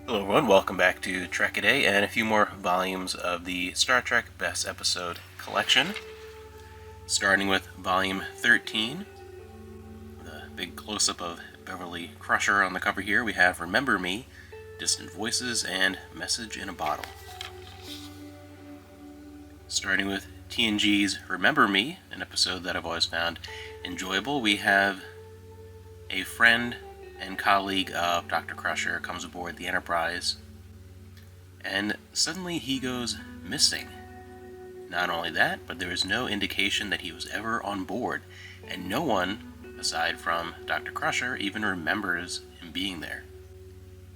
Hello everyone, welcome back to Trek A Day and a few more volumes of the Star Trek Best Episode collection. Starting with Volume 13, the big close-up of Beverly Crusher on the cover here, we have Remember Me, Distant Voices, and Message in a Bottle. Starting with TNG's Remember Me, an episode that I've always found enjoyable, we have a friend and colleague of Dr. Crusher comes aboard the Enterprise, and suddenly he goes missing. Not only that, but there is no indication that he was ever on board, and no one, aside from Dr. Crusher, even remembers him being there.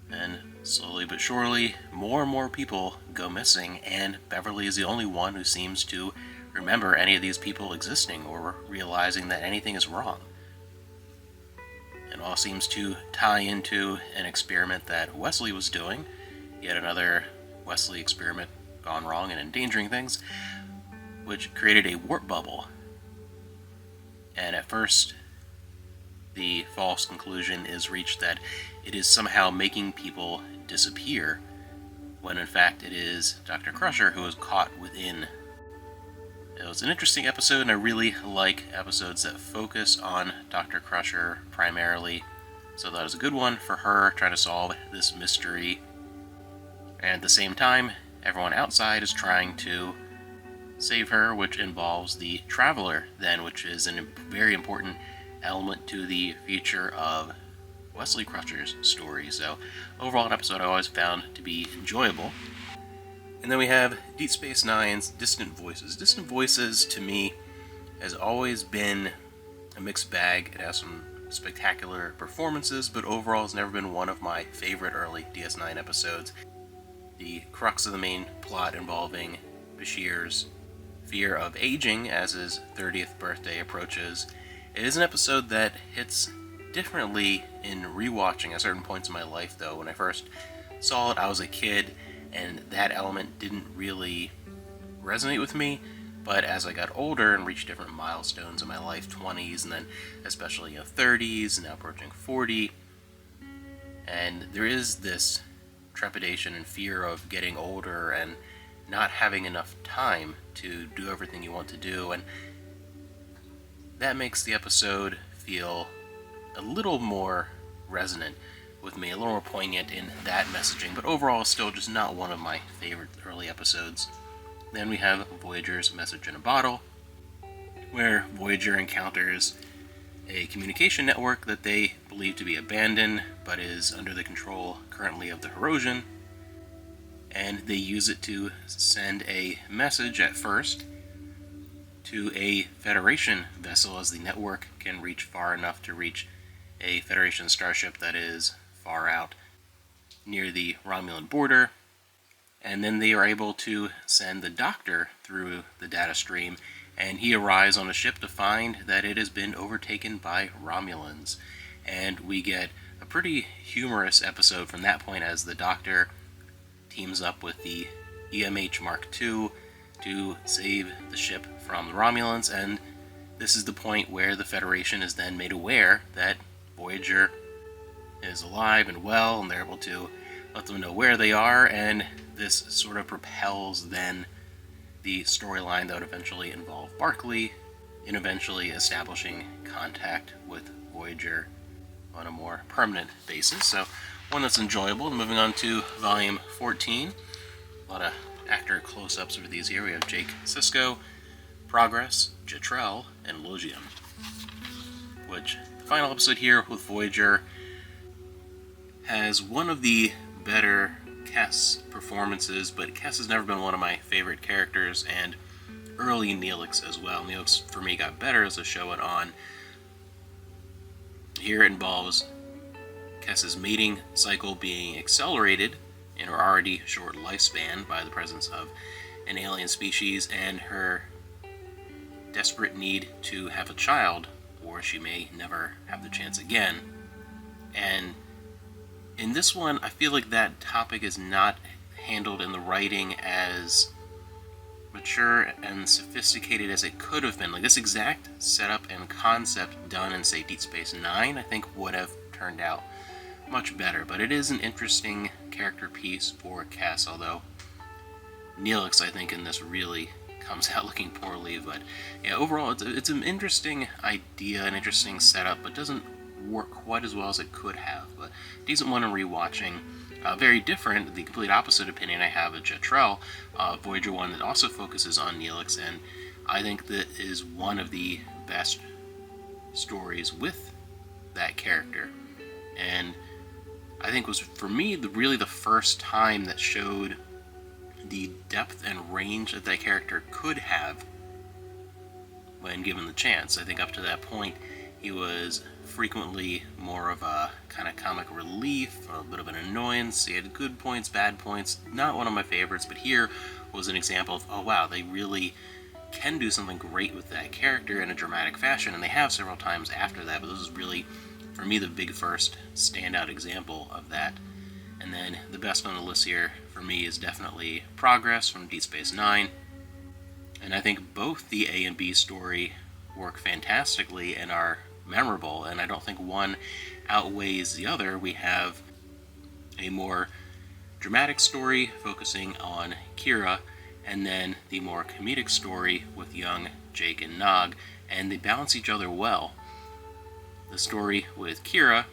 And slowly but surely, more and more people go missing, and Beverly is the only one who seems to remember any of these people existing or realizing that anything is wrong. It all seems to tie into an experiment that Wesley was doing, yet another Wesley experiment gone wrong and endangering things, which created a warp bubble. And at first, the false conclusion is reached that it is somehow making people disappear, when in fact it is Dr. Crusher who is caught within. It was an interesting episode, and I really like episodes that focus on Dr. Crusher primarily. So that was a good one for her, trying to solve this mystery. And at the same time, everyone outside is trying to save her, which involves the Traveler then, which is a very important element to the future of Wesley Crusher's story. So overall, an episode I always found to be enjoyable. And then we have Deep Space Nine's Distant Voices. Distant Voices, to me, has always been a mixed bag. It has some spectacular performances, but overall has never been one of my favorite early DS9 episodes. The crux of the main plot involving Bashir's fear of aging as his 30th birthday approaches. It is an episode that hits differently in rewatching at certain points in my life, though. When I first saw it, I was a kid, and that element didn't really resonate with me, but as I got older and reached different milestones in my life, 20s, and then especially 30s, and now approaching 40, and there is this trepidation and fear of getting older and not having enough time to do everything you want to do, and that makes the episode feel a little more resonant with me, a little more poignant in that messaging, but overall still just not one of my favorite early episodes. Then we have Voyager's Message in a Bottle, where Voyager encounters a communication network that they believe to be abandoned, but is under the control currently of the Hirosian, and they use it to send a message at first to a Federation vessel, as the network can reach far enough to reach a Federation starship that is far out near the Romulan border, and then they are able to send the Doctor through the data stream, and he arrives on a ship to find that it has been overtaken by Romulans. And we get a pretty humorous episode from that point as the Doctor teams up with the EMH Mark II to save the ship from the Romulans, and this is the point where the Federation is then made aware that Voyager is alive and well, and they're able to let them know where they are, and this sort of propels then the storyline that would eventually involve Barclay in eventually establishing contact with Voyager on a more permanent basis. So one that's enjoyable. Moving on to Volume 14. A lot of actor close-ups for these here. We have Jake Sisko, Progress, Jetrel, and Logium. Which, the final episode here with Voyager has one of the better Kes performances, but Kes has never been one of my favorite characters, and early Neelix as well. Neelix, for me, got better as the show went on. Here it involves Kes's mating cycle being accelerated in her already short lifespan by the presence of an alien species, and her desperate need to have a child, or she may never have the chance again. And in this one, I feel like that topic is not handled in the writing as mature and sophisticated as it could have been. Like, this exact setup and concept done in, say, Deep Space Nine, I think would have turned out much better, but it is an interesting character piece for Cass, although Neelix, I think, in this really comes out looking poorly. But yeah, overall, it's an interesting idea, an interesting setup, but doesn't work quite as well as it could have. But decent one in rewatching. Very different, the complete opposite opinion I have of Jetrel, Voyager 1, that also focuses on Neelix, and I think that is one of the best stories with that character. And I think was, for me, really the first time that showed the depth and range that character could have when given the chance. I think up to that point, he was frequently more of a kind of comic relief, a bit of an annoyance. He had good points, bad points, not one of my favorites, but here was an example of, oh wow, they really can do something great with that character in a dramatic fashion, and they have several times after that, but this is really, for me, the big first standout example of that. And then the best on the list here for me is definitely Progress from Deep Space Nine. And I think both the A and B story work fantastically and are memorable, and I don't think one outweighs the other. We have a more dramatic story focusing on Kira, and then the more comedic story with young Jake and Nog, and they balance each other well. The story with Kira,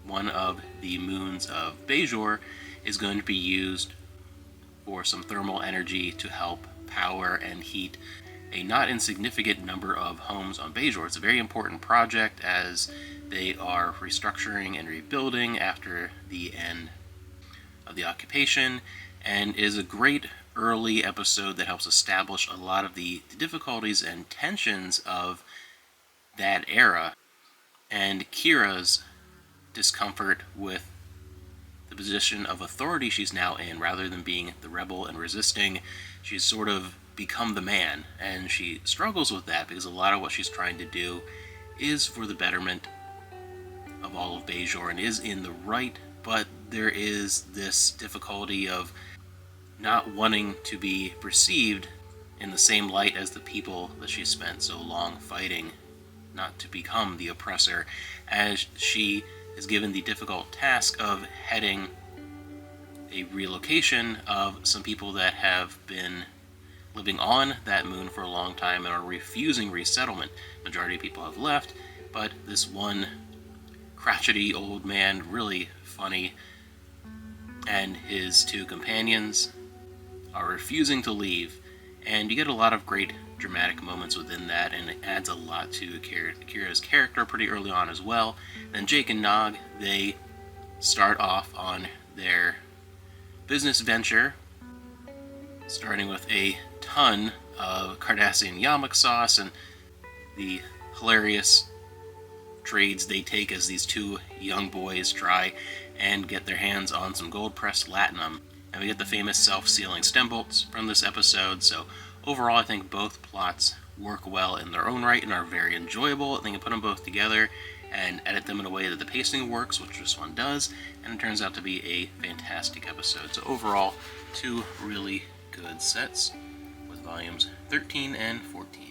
one of the moons of Bajor, is going to be used for some thermal energy to help power and heat a not insignificant number of homes on Bajor. It's a very important project as they are restructuring and rebuilding after the end of the occupation, and is a great early episode that helps establish a lot of the difficulties and tensions of that era, and Kira's discomfort with the position of authority she's now in. Rather than being the rebel and resisting, she's sort of become the man, and she struggles with that because a lot of what she's trying to do is for the betterment of all of Bajor and is in the right, but there is this difficulty of not wanting to be perceived in the same light as the people that she spent so long fighting, not to become the oppressor, as she is given the difficult task of heading a relocation of some people that have been living on that moon for a long time and are refusing resettlement. Majority of people have left, but this one crotchety old man, really funny, and his two companions are refusing to leave, and you get a lot of great dramatic moments within that, and it adds a lot to Kira's character pretty early on as well. Then Jake and Nog, they start off on their business venture, starting with a ton of Cardassian Yamak sauce and the hilarious trades they take as these two young boys try and get their hands on some gold-pressed latinum. And we get the famous self-sealing stem bolts from this episode, so overall I think both plots work well in their own right and are very enjoyable. I think you put them both together and edit them in a way that the pacing works, which this one does, and it turns out to be a fantastic episode. So overall, two really good sets with volumes 13 and 14.